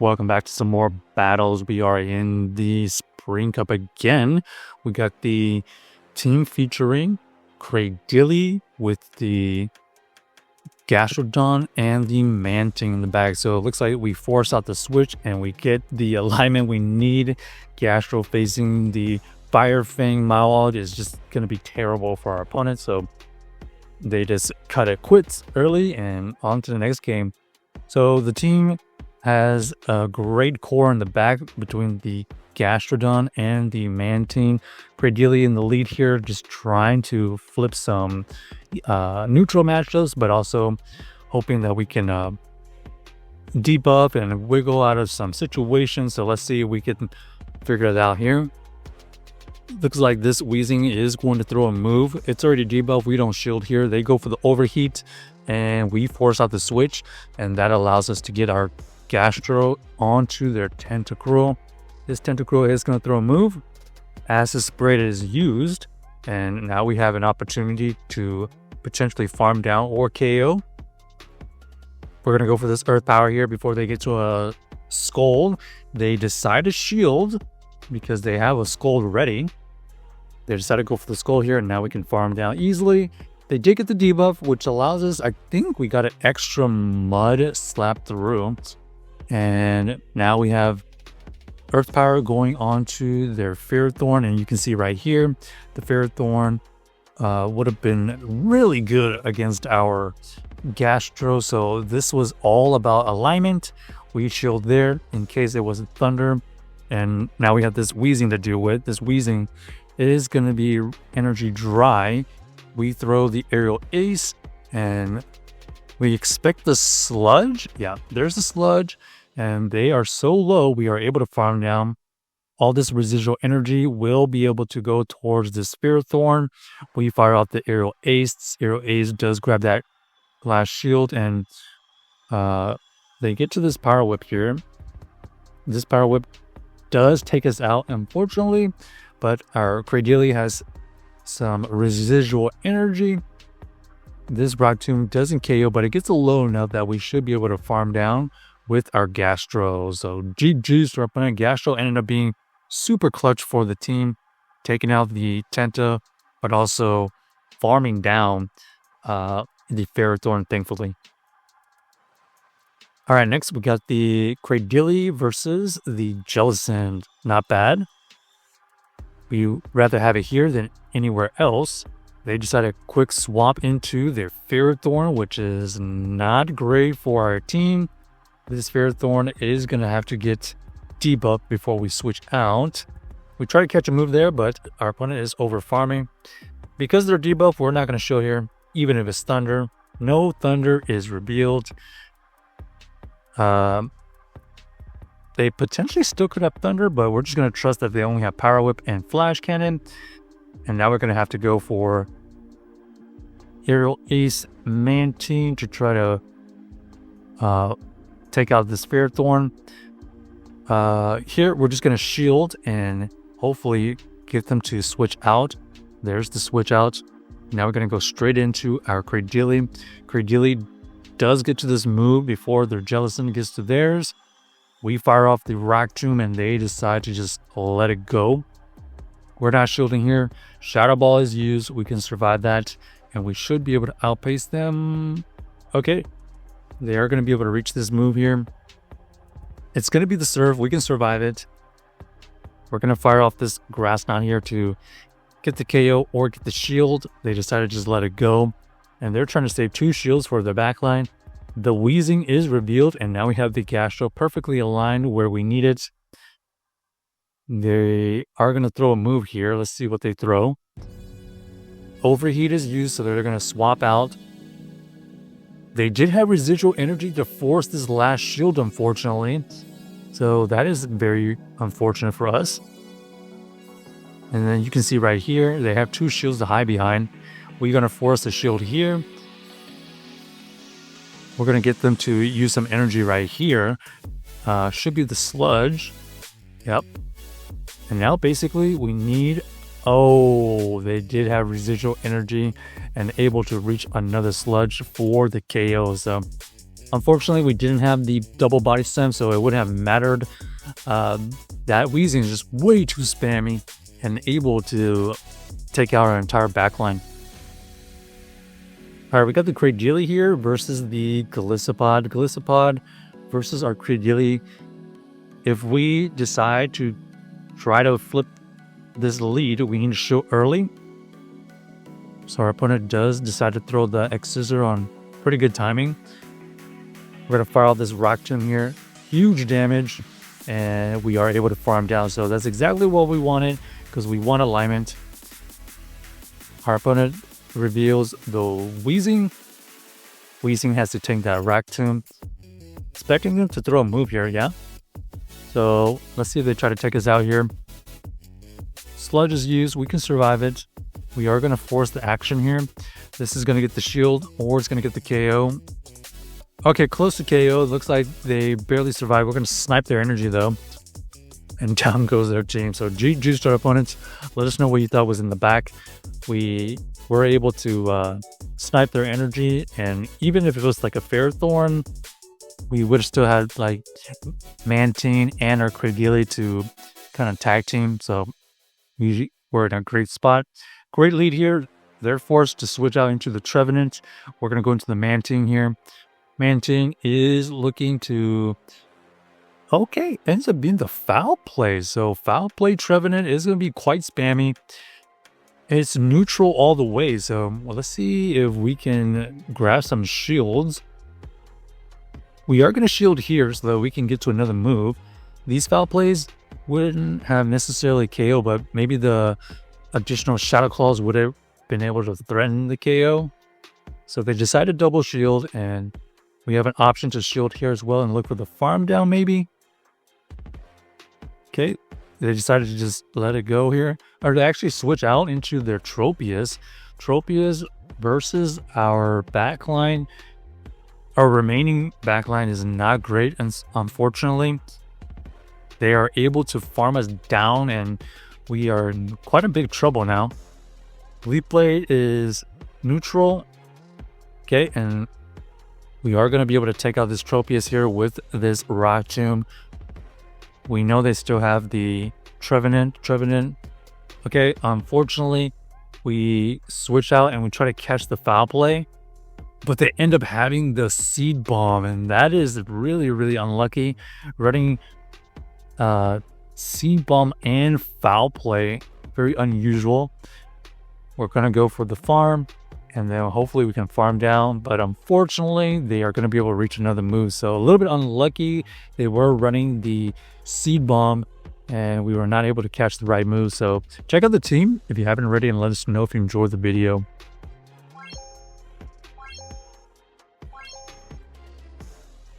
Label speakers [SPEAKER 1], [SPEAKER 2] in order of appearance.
[SPEAKER 1] Welcome back to some more battles. We are in the Spring Cup again. We got the team featuring Cradily with the Gastrodon and the Mantine in the back. So it looks like we force out the switch and we get the alignment we need. Gastro facing the Fire Fang Mawad is just going to be terrible for our opponent. So they just cut it quits early and on to the next game. So the team has a great core in the back between the Gastrodon and the Mantine. Cradily in the lead here, just trying to flip some neutral matchups, but also hoping that we can debuff and wiggle out of some situations. So let's see if we can figure it out here. Looks like this Wheezing is going to throw a move. It's already debuffed. We don't shield here. They go for the overheat and we force out the switch, and that allows us to get our Gastro onto their Tentacruel. This Tentacruel is going to throw a move. Acid Spray is used, and now we have an opportunity to potentially farm down or KO. We're going to go for this Earth Power here before they get to a Scold. They decide to shield because they have a Scold ready. They decided to go for the Scold here, and now we can farm down easily. They did get the debuff, which allows us, I think we got an extra mud slapped through. And now we have Earth Power going on to their Ferrothorn. And you can see right here, the Ferrothorn would have been really good against our Gastro. So this was all about alignment. We shield there in case it was a Thunder. And now we have this Wheezing to deal with. This Wheezing is going to be energy dry. We throw the Aerial Ace and we expect the Sludge. Yeah, there's the Sludge. And they are so low, we are able to farm down. All this residual energy will be able to go towards the Ferrothorn. We fire out the Aerial Ace. This Aerial Ace does grab that glass shield, and they get to this Power Whip here. This Power Whip does take us out, unfortunately, but our Cradily has some residual energy. This Rock Tomb doesn't KO, but it gets low enough that we should be able to farm down with our Gastro. So GG's to our opponent. Gastro ended up being super clutch for the team, taking out the Tenta, but also farming down the Ferrothorn, thankfully. All right, next we got the Cradily versus the Jellicent. Not bad. We rather have it here than anywhere else. They decided to quick swap into their Ferrothorn, which is not great for our team. This Ferrothorn is going to have to get debuffed before we switch out. We try to catch a move there, but our opponent is over farming. Because they're debuffed, we're not going to show here, even if it's Thunder. No Thunder is revealed. They potentially still could have Thunder, but we're just going to trust that they only have Power Whip and Flash Cannon. And now we're going to have to go for Aerial Ace Mantine to try to take out this Ferrothorn. Here we're just going to shield and hopefully get them to switch out. There's the switch out. Now we're going to go straight into our Cradily. Cradily does get to this move before their Jellicent gets to theirs. We fire off the Rock Tomb and they decide to just let it go. We're not shielding here. Shadow Ball is used. We can survive that and we should be able to outpace them. Okay. They are going to be able to reach this move here. It's going to be the serve. We can survive it. We're going to fire off this Grass Knot here to get the KO or get the shield. They decided to just let it go. And they're trying to save 2 shields for their backline. The Wheezing is revealed. And now we have the Gastro perfectly aligned where we need it. They are going to throw a move here. Let's see what they throw. Overheat is used, so they're going to swap out. They did have residual energy to force this last shield, unfortunately. So that is very unfortunate for us. And then you can see right here, they have 2 shields to hide behind. We're going to force the shield here. We're going to get them to use some energy right here. Should be the Sludge. Yep. And now basically we need... Oh, they did have residual energy and able to reach another Sludge for the KO. So Unfortunately, we didn't have the double body stem, so it wouldn't have mattered. That Wheezing is just way too spammy and able to take out our entire backline. All right, we got the Cradily here versus the Golisopod. Golisopod versus our Cradily. If we decide to try to flip this lead, we need to show early. So our opponent does decide to throw the X-Scissor on pretty good timing. We're going to fire out this Rock Tomb here. Huge damage, and we are able to farm down. So that's exactly what we wanted, because we want alignment. Our opponent reveals the Wheezing. Wheezing has to take that Rock Tomb. Expecting them to throw a move here, yeah? So let's see if they try to take us out here. Sludge is used. We can survive it. We are going to force the action here. This is going to get the shield, or it's going to get the KO. Okay, close to KO. It looks like they barely survive. We're going to snipe their energy, though. And down goes their team. So GG to our opponents. Let us know what you thought was in the back. We were able to snipe their energy. And even if it was like a Fairthorn, we would have still had like Mantine and our Cradily to kind of tag team. So we're in a great spot. Great lead here. They're forced to switch out into the Trevenant. We're going to go into the Mantine here. Mantine is looking to... Okay, ends up being the foul play. So foul play Trevenant is going to be quite spammy. It's neutral all the way. So let's see if we can grab some shields. We are going to shield here so that we can get to another move. These foul plays wouldn't have necessarily KO, but maybe the additional Shadow Claws would have been able to threaten the KO. So they decided to double shield, and we have an option to shield here as well and look for the farm down maybe. Okay, they decided to just let it go here, or to actually switch out into their Tropius. Tropius versus our backline. Our remaining backline is not great, and unfortunately, they are able to farm us down, and we are in quite a big trouble now. Leap Blade is neutral. Okay, and we are going to be able to take out this Tropius here with this Rock Tomb. We know they still have the Trevenant. Okay, unfortunately, we switch out and we try to catch the foul play, but they end up having the Seed Bomb, and that is really, really unlucky. Running Seed Bomb and foul play, very unusual. We're going to go for the farm, and then hopefully we can farm down, but unfortunately they are going to be able to reach another move. So a little bit unlucky. They were running the Seed Bomb and we were not able to catch the right move. So check out the team if you haven't already, and let us know if you enjoyed the video.